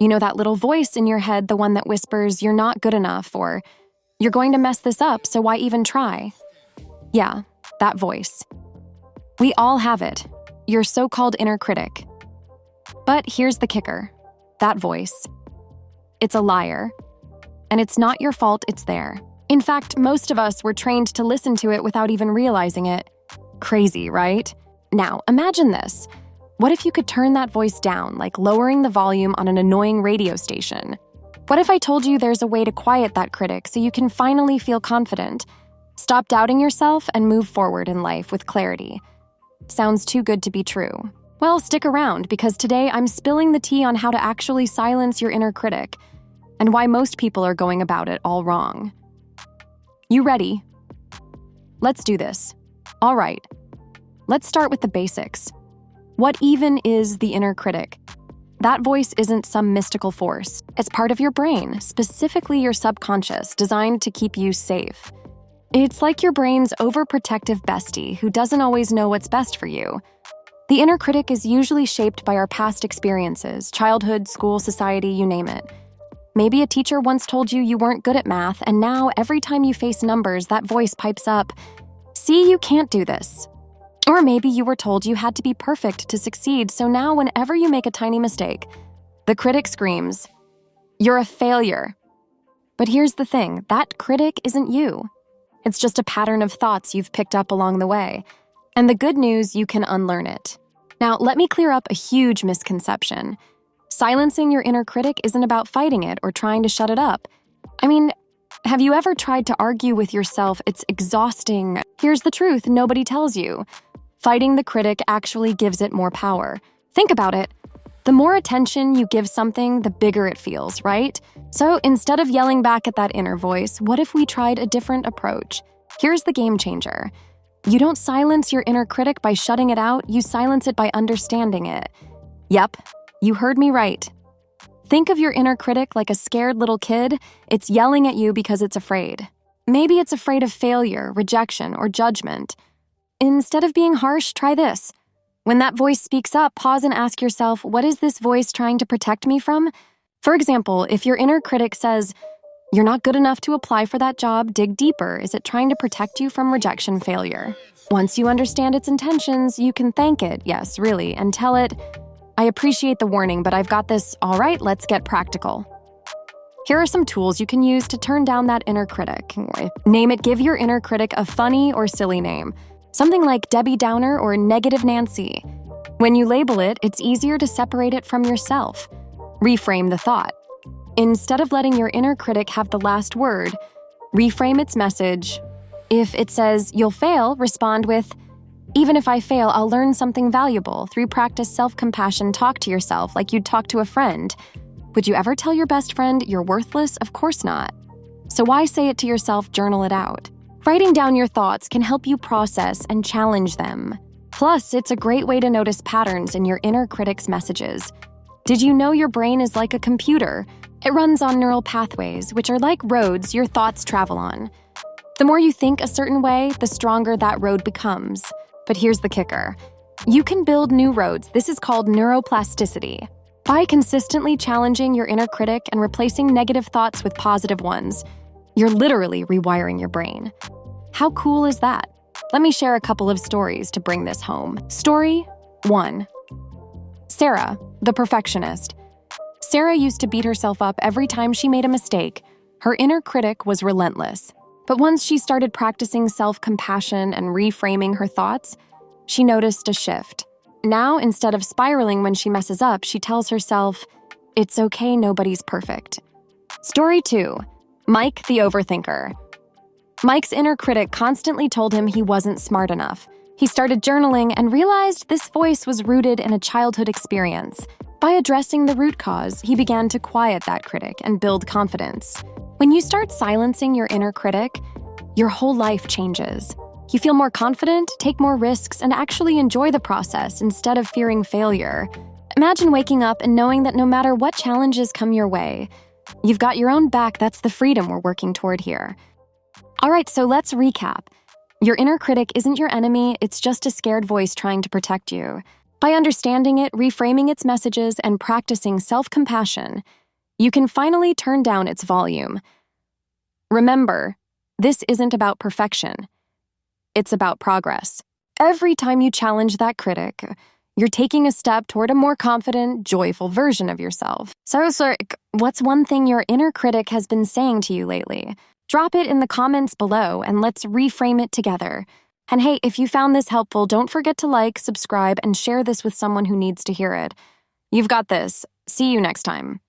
You know that little voice in your head, the one that whispers, "You're not good enough," or "You're going to mess this up, so why even try?" Yeah, that voice. We all have it, your so-called inner critic. But here's the kicker. That voice. It's a liar. And it's not your fault it's there. In fact, most of us were trained to listen to it without even realizing it. Crazy, right? Now, imagine this. What if you could turn that voice down, like lowering the volume on an annoying radio station? What if I told you there's a way to quiet that critic so you can finally feel confident? Stop doubting yourself and move forward in life with clarity. Sounds too good to be true. Well, stick around, because today I'm spilling the tea on how to actually silence your inner critic and why most people are going about it all wrong. You ready? Let's do this. All right. Let's start with the basics. What even is the inner critic? That voice isn't some mystical force. It's part of your brain, specifically your subconscious, designed to keep you safe. It's like your brain's overprotective bestie who doesn't always know what's best for you. The inner critic is usually shaped by our past experiences, childhood, school, society, you name it. Maybe a teacher once told you you weren't good at math, and now every time you face numbers, that voice pipes up, "See, you can't do this." Or maybe you were told you had to be perfect to succeed, so now whenever you make a tiny mistake, the critic screams, "You're a failure." But here's the thing, that critic isn't you. It's just a pattern of thoughts you've picked up along the way. And the good news, you can unlearn it. Now, let me clear up a huge misconception. Silencing your inner critic isn't about fighting it or trying to shut it up. I mean, have you ever tried to argue with yourself? It's exhausting. Here's the truth nobody tells you. Fighting the critic actually gives it more power. Think about it. The more attention you give something, the bigger it feels, right? So instead of yelling back at that inner voice, what if we tried a different approach? Here's the game changer. You don't silence your inner critic by shutting it out, you silence it by understanding it. Yep, you heard me right. Think of your inner critic like a scared little kid. It's yelling at you because it's afraid. Maybe it's afraid of failure, rejection, or judgment. Instead of being harsh, try this. When that voice speaks up, pause and ask yourself, what is this voice trying to protect me from? For example, if your inner critic says, "You're not good enough to apply for that job," dig deeper. Is it trying to protect you from rejection, failure? Once you understand its intentions, you can thank it, yes, really, and tell it, "I appreciate the warning, but I've got this. All right, let's get practical." Here are some tools you can use to turn down that inner critic. Name it, give your inner critic a funny or silly name. Something like Debbie Downer or Negative Nancy. When you label it, it's easier to separate it from yourself. Reframe the thought. Instead of letting your inner critic have the last word, reframe its message. If it says, "You'll fail," respond with, "Even if I fail, I'll learn something valuable." Through practice self-compassion, talk to yourself like you'd talk to a friend. Would you ever tell your best friend you're worthless? Of course not. So why say it to yourself? Journal it out. Writing down your thoughts can help you process and challenge them. Plus, it's a great way to notice patterns in your inner critic's messages. Did you know your brain is like a computer? It runs on neural pathways, which are like roads your thoughts travel on. The more you think a certain way, the stronger that road becomes. But here's the kicker. You can build new roads. This is called neuroplasticity. By consistently challenging your inner critic and replacing negative thoughts with positive ones, you're literally rewiring your brain. How cool is that? Let me share a couple of stories to bring this home. Story 1. Sarah, the perfectionist. Sarah used to beat herself up every time she made a mistake. Her inner critic was relentless. But once she started practicing self-compassion and reframing her thoughts, she noticed a shift. Now, instead of spiraling when she messes up, she tells herself, "It's okay, nobody's perfect." Story 2. Mike, the overthinker. Mike's inner critic constantly told him he wasn't smart enough. He started journaling and realized this voice was rooted in a childhood experience. By addressing the root cause, he began to quiet that critic and build confidence. When you start silencing your inner critic, your whole life changes. You feel more confident, take more risks, and actually enjoy the process instead of fearing failure. Imagine waking up and knowing that no matter what challenges come your way, you've got your own back. That's the freedom we're working toward here. All right, so let's recap. Your inner critic isn't your enemy, it's just a scared voice trying to protect you. By understanding it, reframing its messages, and practicing self-compassion, you can finally turn down its volume. Remember, this isn't about perfection. It's about progress. Every time you challenge that critic, you're taking a step toward a more confident, joyful version of yourself. So, what's one thing your inner critic has been saying to you lately? Drop it in the comments below and let's reframe it together. And hey, if you found this helpful, don't forget to like, subscribe, and share this with someone who needs to hear it. You've got this. See you next time.